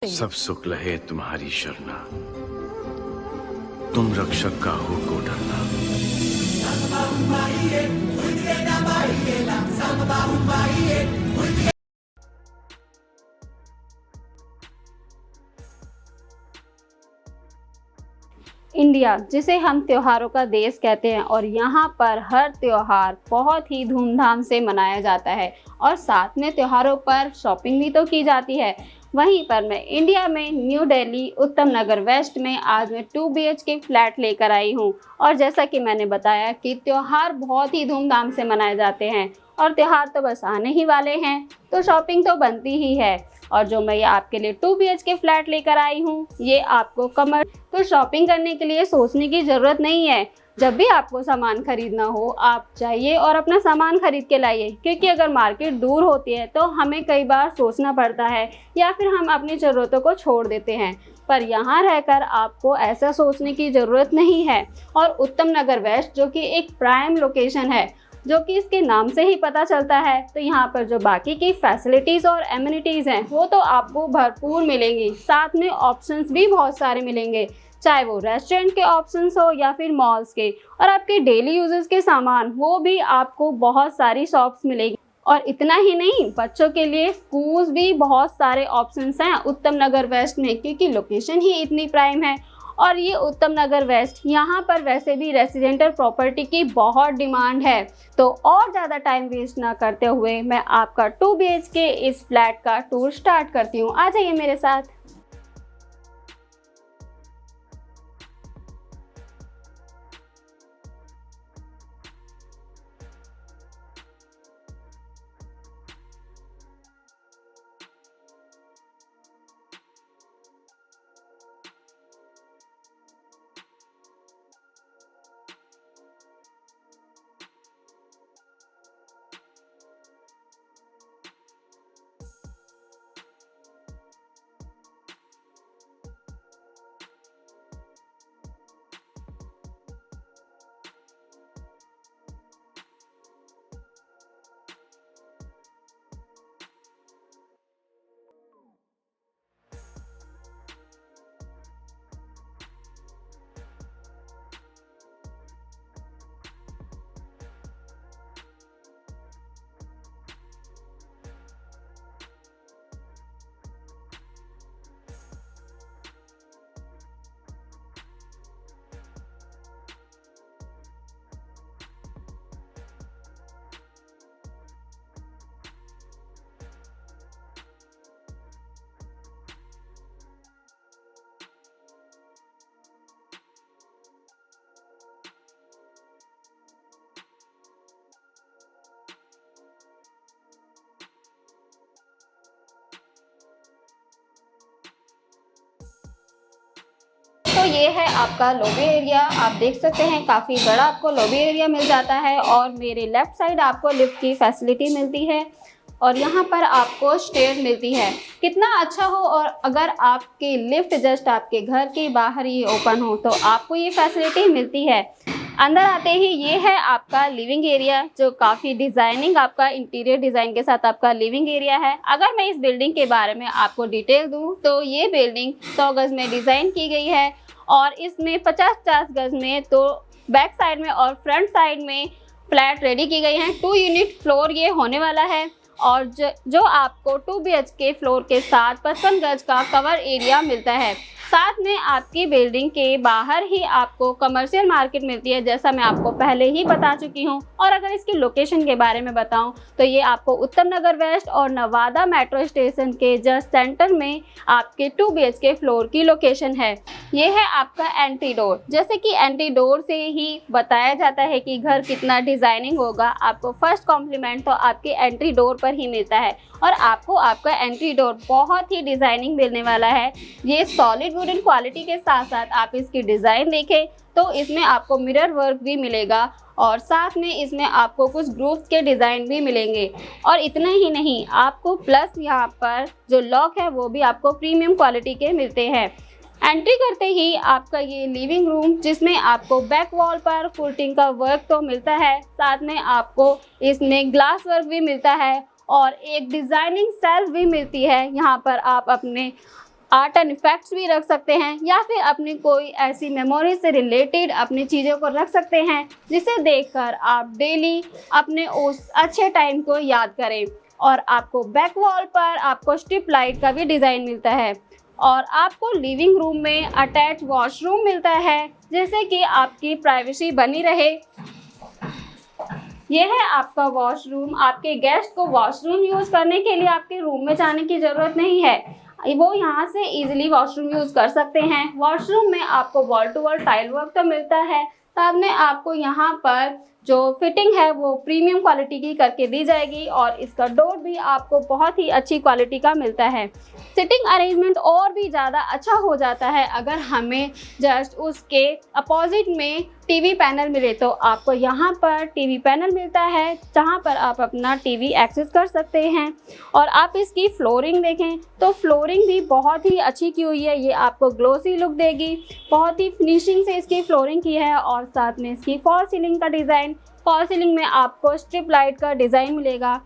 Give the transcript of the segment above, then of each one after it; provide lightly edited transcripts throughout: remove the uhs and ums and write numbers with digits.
सब सुख लहे तुम्हारी शरणा, तुम रक्षक का हो को डरना। इंडिया, जिसे हम त्योहारों का देश कहते हैं, और यहाँ पर हर त्योहार बहुत ही धूमधाम से मनाया जाता है और साथ में त्योहारों पर शॉपिंग भी तो की जाती है। वहीं पर मैं इंडिया में न्यू दिल्ली उत्तम नगर वेस्ट में आज मैं 2 BHK फ्लैट लेकर आई हूँ। और जैसा कि मैंने बताया कि त्योहार बहुत ही धूमधाम से मनाए जाते हैं और त्योहार तो बस आने ही वाले हैं, तो शॉपिंग तो बनती ही है। और जो मैं ये आपके लिए 2 BHK फ्लैट लेकर आई हूँ, ये आपको तो शॉपिंग करने के लिए सोचने की ज़रूरत नहीं है। जब भी आपको सामान खरीदना हो, आप जाइए और अपना सामान खरीद के लाइए, क्योंकि अगर मार्केट दूर होती है तो हमें कई बार सोचना पड़ता है या फिर हम अपनी ज़रूरतों को छोड़ देते हैं। पर यहाँ रहकर आपको ऐसा सोचने की ज़रूरत नहीं है। और उत्तम नगर वेस्ट, जो कि एक प्राइम लोकेशन है, जो कि इसके नाम से ही पता चलता है, तो यहाँ पर जो बाकी की फैसिलिटीज़ और एमिनिटीज़ हैं वो तो आपको भरपूर मिलेंगी। साथ में ऑप्शंस भी बहुत सारे मिलेंगे, चाहे वो रेस्टोरेंट के ऑप्शंस हो या फिर मॉल्स के, और आपके डेली यूजेस के सामान वो भी आपको बहुत सारी शॉप्स मिलेगी। और इतना ही नहीं, बच्चों के लिए स्कूल्स भी बहुत सारे ऑप्शंस हैं उत्तम नगर वेस्ट में, क्योंकि लोकेशन ही इतनी प्राइम है। और ये उत्तम नगर वेस्ट, यहाँ पर वैसे भी रेसिडेंटल प्रॉपर्टी की बहुत डिमांड है। तो और ज़्यादा टाइम वेस्ट ना करते हुए मैं आपका 2 BHK इस फ्लैट का टूर स्टार्ट करती हूँ। आ जाइए मेरे साथ। तो ये है आपका लॉबी एरिया। आप देख सकते हैं काफ़ी बड़ा आपको लॉबी एरिया मिल जाता है, और मेरे लेफ़्ट साइड आपको लिफ्ट की फैसिलिटी मिलती है और यहाँ पर आपको स्टेयर्स मिलती है। कितना अच्छा हो, और अगर आपकी लिफ्ट जस्ट आपके घर के बाहर ही ओपन हो तो आपको ये फैसिलिटी मिलती है। अंदर आते ही ये है आपका लिविंग एरिया, जो काफ़ी डिज़ाइनिंग आपका इंटीरियर डिज़ाइन के साथ आपका लिविंग एरिया है। अगर मैं इस बिल्डिंग के बारे में आपको डिटेल दूं तो ये बिल्डिंग 100 गज़ में डिज़ाइन की गई है, और इसमें 50-50 गज़ में तो बैक साइड में और फ्रंट साइड में फ्लैट रेडी की गई हैं। 2 यूनिट फ्लोर ये होने वाला है, और जो आपको 2 BHK फ्लोर के साथ 55 गज का कवर एरिया मिलता है। साथ में आपकी बिल्डिंग के बाहर ही आपको कमर्शियल मार्केट मिलती है, जैसा मैं आपको पहले ही बता चुकी हूँ। और अगर इसकी लोकेशन के बारे में बताऊँ तो ये आपको उत्तम नगर वेस्ट और नवादा मेट्रो स्टेशन के जस्ट सेंटर में आपके 2 BHK फ्लोर की लोकेशन है। ये है आपका एंट्री डोर। जैसे कि एंट्री डोर से ही बताया जाता है कि घर कितना डिज़ाइनिंग होगा, आपको फर्स्ट कॉम्प्लीमेंट तो आपके एंट्री डोर पर ही मिलता है। और आपको आपका एंट्री डोर बहुत ही डिज़ाइनिंग मिलने वाला है। ये सॉलिड वुडन क्वालिटी के साथ साथ आप इसकी डिज़ाइन देखें तो इसमें आपको मिरर वर्क भी मिलेगा, और साथ में इसमें आपको कुछ ग्रूव्स के डिज़ाइन भी मिलेंगे। और इतना ही नहीं, आपको प्लस यहाँ पर जो लॉक है वो भी आपको प्रीमियम क्वालिटी के मिलते हैं। एंट्री करते ही आपका ये लिविंग रूम, जिसमें आपको बैक वॉल पर फुटिंग का वर्क तो मिलता है, साथ में आपको इसमें ग्लास वर्क भी मिलता है और एक डिज़ाइनिंग सेल्फ भी मिलती है। यहाँ पर आप अपने आर्ट एंड इफेक्ट्स भी रख सकते हैं, या फिर अपनी कोई ऐसी मेमोरी से रिलेटेड अपनी चीज़ों को रख सकते हैं जिसे देखकर आप डेली अपने उस अच्छे टाइम को याद करें। और आपको बैक वॉल पर आपको स्ट्रिप लाइट का भी डिज़ाइन मिलता है, और आपको लिविंग रूम में अटैच वॉशरूम मिलता है जिससे कि आपकी प्राइवेसी बनी रहे। यह है आपका वॉशरूम। आपके गेस्ट को वॉशरूम यूज़ करने के लिए आपके रूम में जाने की ज़रूरत नहीं है, वो यहाँ से इजीली वॉशरूम यूज़ कर सकते हैं। वॉशरूम में आपको wall to wall tile work तो मिलता है, साथ में आपको यहाँ पर जो फिटिंग है वो प्रीमियम क्वालिटी की करके दी जाएगी, और इसका डोर भी आपको बहुत ही अच्छी क्वालिटी का मिलता है। सिटिंग अरेंजमेंट और भी ज़्यादा अच्छा हो जाता है अगर हमें जस्ट उसके अपोजिट में टीवी पैनल मिले, तो आपको यहाँ पर टीवी पैनल मिलता है जहाँ पर आप अपना टीवी एक्सेस कर सकते हैं। और आप इसकी फ्लोरिंग देखें तो फ्लोरिंग भी बहुत ही अच्छी की हुई है, ये आपको ग्लोसी लुक देगी। बहुत ही फिनिशिंग से इसकी फ्लोरिंग की है, और साथ में इसकी फॉल सीलिंग का डिज़ाइन, फॉल सीलिंग में आपको स्ट्रिप लाइट का डिज़ाइन मिलेगा।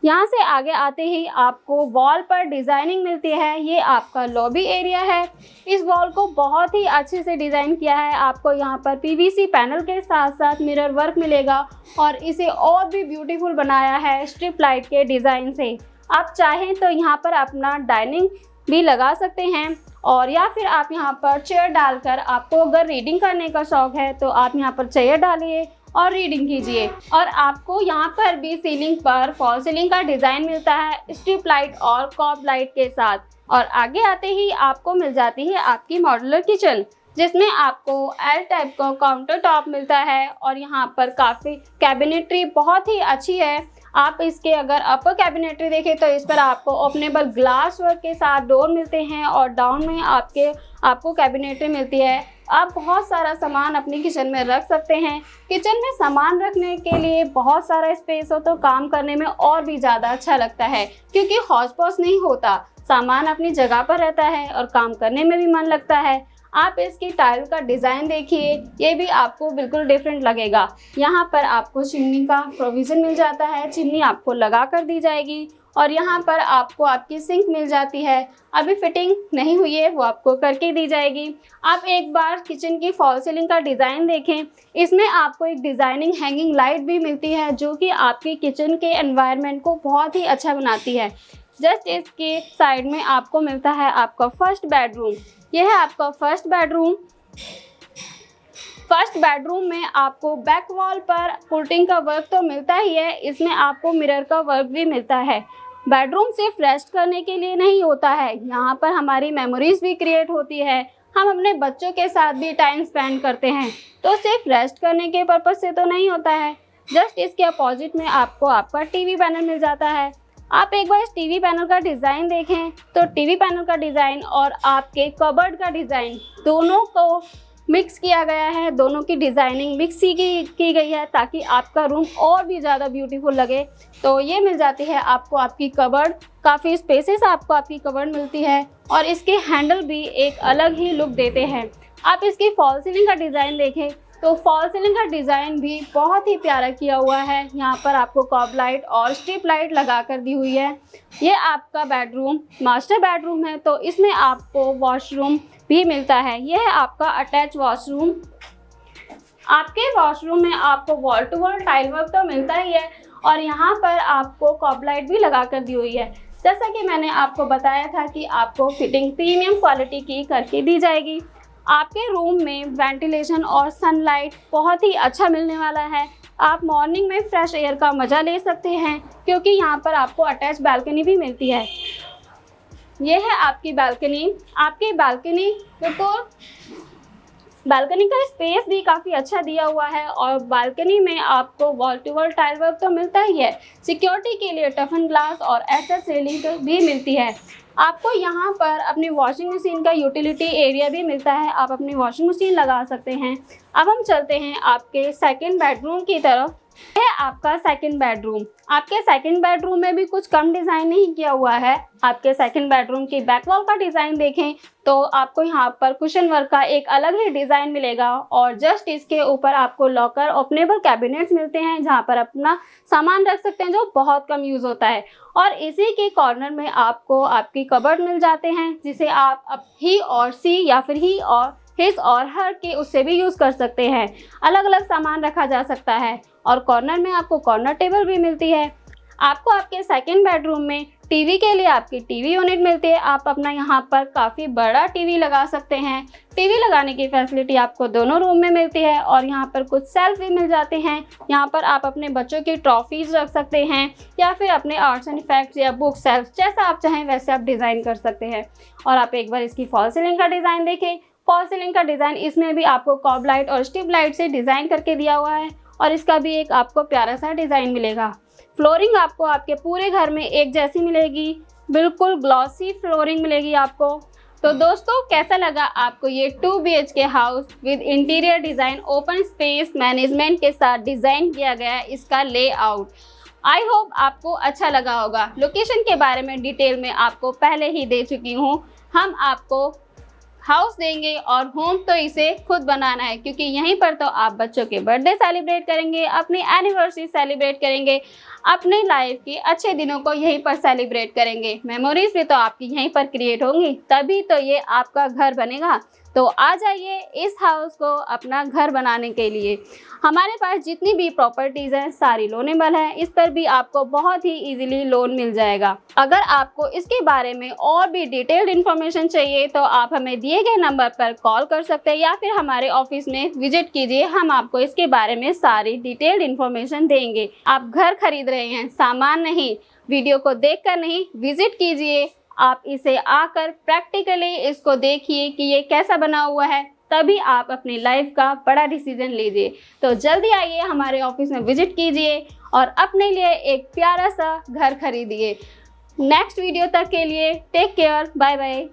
यहाँ से आगे आते ही आपको वॉल पर डिज़ाइनिंग मिलती है। ये आपका लॉबी एरिया है। इस वॉल को बहुत ही अच्छे से डिज़ाइन किया है। आपको यहाँ पर पीवीसी पैनल के साथ साथ मिरर वर्क मिलेगा, और इसे और भी ब्यूटीफुल बनाया है स्ट्रिप लाइट के डिज़ाइन से। आप चाहें तो यहाँ पर अपना डाइनिंग भी लगा सकते हैं, और या फिर आप यहाँ पर चेयर डालकर, आपको अगर रीडिंग करने का शौक़ है तो आप यहाँ पर चेयर डालिए और रीडिंग कीजिए। और आपको यहाँ पर भी सीलिंग पर फॉल सीलिंग का डिज़ाइन मिलता है स्ट्रिप लाइट और कॉब लाइट के साथ। और आगे आते ही आपको मिल जाती है आपकी मॉड्यूलर किचन, जिसमें आपको एल टाइप का काउंटर टॉप मिलता है, और यहाँ पर काफ़ी कैबिनेटरी बहुत ही अच्छी है। आप इसके अगर अपर कैबिनेटरी देखें तो इस पर आपको ओपनेबल ग्लास वर्क के साथ डोर मिलते हैं, और डाउन में आपको कैबिनेटरी मिलती है। आप बहुत सारा सामान अपनी किचन में रख सकते हैं। किचन में सामान रखने के लिए बहुत सारा स्पेस हो तो काम करने में और भी ज़्यादा अच्छा लगता है, क्योंकि हौच पौच नहीं होता, सामान अपनी जगह पर रहता है और काम करने में भी मन लगता है। आप इसकी टाइल का डिज़ाइन देखिए, ये भी आपको बिल्कुल डिफरेंट लगेगा। यहाँ पर आपको चिमनी का प्रोविज़न मिल जाता है, चिमनी आपको लगा कर दी जाएगी, और यहाँ पर आपको आपकी सिंक मिल जाती है। अभी फिटिंग नहीं हुई है, वो आपको करके दी जाएगी। आप एक बार किचन की फॉल सीलिंग का डिज़ाइन देखें, इसमें आपको एक डिज़ाइनिंग हैंगिंग लाइट भी मिलती है जो कि आपकी किचन के एनवायरनमेंट को बहुत ही अच्छा बनाती है। जस्ट इसके साइड में आपको मिलता है आपका फर्स्ट बेडरूम। यह है आपका फर्स्ट बेडरूम। फर्स्ट बेडरूम में आपको बैक वॉल पर पुटिंग का वर्क तो मिलता ही है, इसमें आपको मिरर का वर्क भी मिलता है। बेडरूम सिर्फ रेस्ट करने के लिए नहीं होता है, यहाँ पर हमारी मेमोरीज भी क्रिएट होती है। हम अपने बच्चों के साथ भी टाइम स्पेंड करते हैं, तो सिर्फ रेस्ट करने के पर्पज़ से तो नहीं होता है। जस्ट इसके अपोजिट में आपको आपका टीवी पैनल मिल जाता है। आप एक बार इस टीवी पैनल का डिज़ाइन देखें तो टीवी पैनल का डिज़ाइन और आपके कबर्ड का डिज़ाइन दोनों को मिक्स किया गया है, दोनों की डिज़ाइनिंग मिक्स की गई है ताकि आपका रूम और भी ज़्यादा ब्यूटीफुल लगे। तो ये मिल जाती है आपको आपकी कबर्ड, काफ़ी स्पेसेस आपको आपकी कबर्ड मिलती है, और इसके हैंडल भी एक अलग ही लुक देते हैं। आप इसकी फॉल सीलिंग का डिज़ाइन देखें तो फॉल सीलिंग का डिज़ाइन भी बहुत ही प्यारा किया हुआ है। यहाँ पर आपको कॉब लाइट और स्ट्रिप लाइट लगा कर दी हुई है। ये आपका बेडरूम मास्टर बेडरूम है, तो इसमें आपको वॉशरूम भी मिलता है। यह है आपका अटैच वॉशरूम। आपके वॉशरूम में आपको wall to wall tile work तो मिलता ही है, और यहाँ पर आपको कॉब लाइट भी लगा कर दी हुई है। जैसा कि मैंने आपको बताया था कि आपको फिटिंग प्रीमियम क्वालिटी की करके दी जाएगी। आपके रूम में वेंटिलेशन और सनलाइट बहुत ही अच्छा मिलने वाला है। आप मॉर्निंग में फ्रेश एयर का मज़ा ले सकते हैं, क्योंकि यहाँ पर आपको अटैच बालकनी भी मिलती है। ये है आपकी बालकनी। आपकी बालकनी बिल्कुल बालकनी का स्पेस भी काफ़ी अच्छा दिया हुआ है, और बालकनी में आपको wall to wall tile work तो मिलता ही है। सिक्योरिटी के लिए टफन ग्लास और एसएस रेलिंग भी मिलती है। आपको यहाँ पर अपनी वॉशिंग मशीन का यूटिलिटी एरिया भी मिलता है, आप अपनी वॉशिंग मशीन लगा सकते हैं। अब हम चलते हैं आपके सेकंड बेडरूम की तरफ। है आपका सेकंड बेडरूम। आपके सेकंड बेडरूम में भी कुछ कम डिज़ाइन नहीं किया हुआ है। आपके सेकंड बेडरूम की बैक वॉल का डिज़ाइन देखें तो आपको यहाँ पर कुशन वर्क का एक अलग ही डिज़ाइन मिलेगा और जस्ट इसके ऊपर आपको लॉकर ओपनेबल कैबिनेट्स मिलते हैं जहाँ पर अपना सामान रख सकते हैं, जो बहुत कम यूज़ होता है। और इसी के कॉर्नर में आपको आपकी कबर्ड मिल जाते हैं जिसे आप ही और सी या फिर ही और हिज और हर के उससे भी यूज़ कर सकते हैं। अलग अलग सामान रखा जा सकता है और कॉर्नर में आपको कॉर्नर टेबल भी मिलती है। आपको आपके सेकंड बेडरूम में टीवी के लिए आपकी टीवी यूनिट मिलती है। आप अपना यहाँ पर काफ़ी बड़ा टीवी लगा सकते हैं। टीवी लगाने की फैसिलिटी आपको दोनों रूम में मिलती है और यहाँ पर कुछ सेल्फ भी मिल जाते हैं। यहाँ पर आप अपने बच्चों की ट्रॉफीज़ रख सकते हैं या फिर अपने आर्ट्स एंड इफेक्ट्स या बुक सेल्फ, जैसा आप चाहें वैसे आप डिज़ाइन कर सकते हैं। और आप एक बार इसकी फॉल सीलिंग का डिज़ाइन देखें। फॉल सीलिंग का डिज़ाइन इसमें भी आपको कॉब लाइट और स्ट्रिप लाइट से डिज़ाइन करके दिया हुआ है और इसका भी एक आपको प्यारा सा डिज़ाइन मिलेगा। फ्लोरिंग आपको आपके पूरे घर में एक जैसी मिलेगी, बिल्कुल ग्लॉसी फ्लोरिंग मिलेगी आपको। तो दोस्तों, कैसा लगा आपको ये 2 BHK house with interior design, open space management के साथ डिज़ाइन किया गया है इसका लेआउट। आई होप आपको अच्छा लगा होगा। लोकेशन के बारे में डिटेल में आपको पहले ही दे चुकी हूँ। हम आपको हाउस देंगे और होम तो इसे खुद बनाना है, क्योंकि यहीं पर तो आप बच्चों के बर्थडे सेलिब्रेट करेंगे, अपनी एनिवर्सरी सेलिब्रेट करेंगे, अपने लाइफ के अच्छे दिनों को यहीं पर सेलिब्रेट करेंगे। मेमोरीज भी तो आपकी यहीं पर क्रिएट होंगी, तभी तो ये आपका घर बनेगा। तो आ जाइए इस हाउस को अपना घर बनाने के लिए। हमारे पास जितनी भी प्रॉपर्टीज़ हैं सारी लोनेबल है। इस पर भी आपको बहुत ही इजीली लोन मिल जाएगा। अगर आपको इसके बारे में और भी डिटेल्ड इन्फॉर्मेशन चाहिए तो आप हमें दिए गए नंबर पर कॉल कर सकते हैं या फिर हमारे ऑफिस में विजिट कीजिए। हम आपको इसके बारे में सारी डिटेल्ड इन्फॉर्मेशन देंगे। आप घर खरीद रहे हैं, सामान नहीं, वीडियो को देखकर नहीं, विजिट कीजिए। आप इसे आकर प्रैक्टिकली इसको देखिए कि ये कैसा बना हुआ है, तभी आप अपनी लाइफ का बड़ा डिसीजन लीजिए। तो जल्दी आइए, हमारे ऑफिस में विजिट कीजिए और अपने लिए एक प्यारा सा घर खरीदिए। नेक्स्ट वीडियो तक के लिए टेक केयर, बाय बाय।